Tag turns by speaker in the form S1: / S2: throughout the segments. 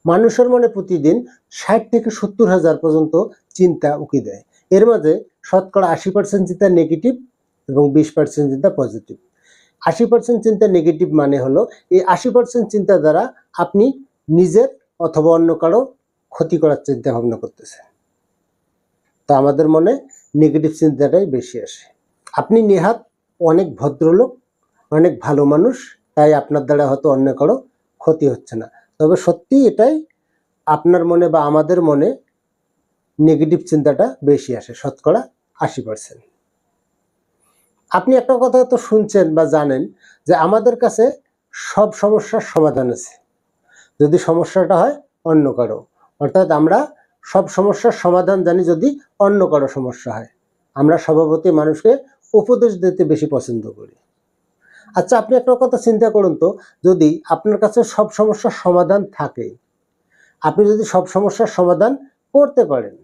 S1: মানুষের মনে প্রতিদিন 60 থেকে 70,000 পর্যন্ত চিন্তা উকি দেয়। এর মাঝে শতকরা 80% চিন্তা নেগেটিভ এবং 20% চিন্তা পজিটিভ। 80% চিন্তা নেগেটিভ মানে হলো এই 80% চিন্তা দ্বারা আপনি নিজের অথবা অন্য কারো ক্ষতি করার চিন্তা ভাবনা করতেছেন। তো আমাদের মনে নেগেটিভ চিন্তাটাই বেশি আসে। আপনি নেহাত অনেক ভদ্রলোক, অনেক ভালো মানুষ, তাই আপনার দ্বারা হয়তো অন্য কারো ক্ষতি হচ্ছে না। তবে সত্যি এটাই আপনার মনে বা আমাদের মনে নেগেটিভ চিন্তাটা বেশি আসে, শতকরা 80%। আপনি একটা কথা তো শুনছেন বা জানেন যে আমাদের কাছে সব সমস্যার সমাধান আছে যদি সমস্যাটা হয় অন্য কারো। অর্থাৎ আমরা সব সমস্যার সমাধান জানি যদি অন্য কারো সমস্যা হয়। আমরা স্বভাবতই মানুষকে উপদেশ দিতে বেশি পছন্দ করি। আচ্ছা, আপনি একটা কথা চিন্তা করুন তো, যদি আপনার কাছে সব সমস্যার সমাধান থাকে, আপনি যদি সব সমস্যার সমাধান করতে পারেন,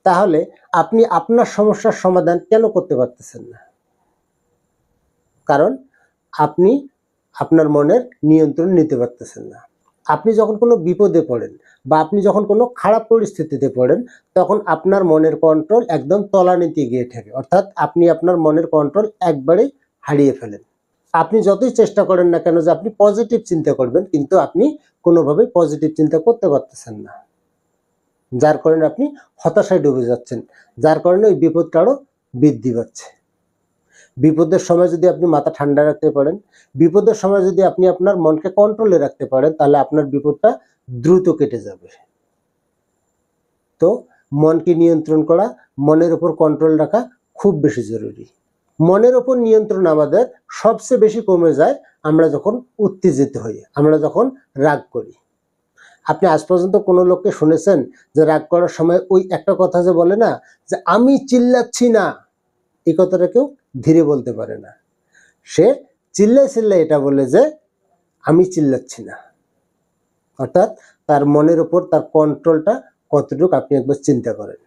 S1: তাহলে আপনি আপনার সমস্যার সমাধান কেন করতে পারতেছেন না? কারণ আপনি আপনার মনের নিয়ন্ত্রণ নিতে পারতেছেন না। আপনি যখন কোনো বিপদে পড়েন বা আপনি যখন কোনো খারাপ পরিস্থিতিতে পড়েন, তখন আপনার মনের কন্ট্রোল একদম তলানিতে গিয়ে থাকে। অর্থাৎ আপনি আপনার মনের কন্ট্রোল একবারেই হারিয়ে ফেলেন। আপনি যতই চেষ্টা করেন না কেন যে আপনি পজিটিভ চিন্তা করবেন, কিন্তু আপনি কোনোভাবেই পজিটিভ চিন্তা করতে পারতেছেন না, যার কারণে আপনি হতাশায় ডুবে যাচ্ছেন, যার কারণে ওই বিপদটা আরও বৃদ্ধি পাচ্ছে। বিপদের সময় যদি আপনি মাথা ঠান্ডা রাখতে পারেন, বিপদের সময় যদি আপনি আপনার মনকে কন্ট্রোলে রাখতে পারেন, তাহলে আপনার বিপদটা দ্রুত কেটে যাবে। তো মনকে নিয়ন্ত্রণ করা, মনের উপর কন্ট্রোল রাখা খুব বেশি জরুরি। মনের উপর নিয়ন্ত্রণ আমাদের সবচেয়ে বেশি কমে যায় আমরা যখন উত্তেজিত হই, আমরা যখন রাগ করি। আপনি আজ পর্যন্ত কোনো লোককে শুনেছেন যে রাগ করার সময় ওই একটা কথা যে বলে না যে আমি চিল্লাচ্ছি না, এই কথাটা কেউ ধীরে বলতে পারে না। সে চিল্লাই এটা বলে যে আমি চিল্লাচ্ছি না। অর্থাৎ তার মনের উপর তার কন্ট্রোলটা কতটুকু আপনি একবার চিন্তা করেন।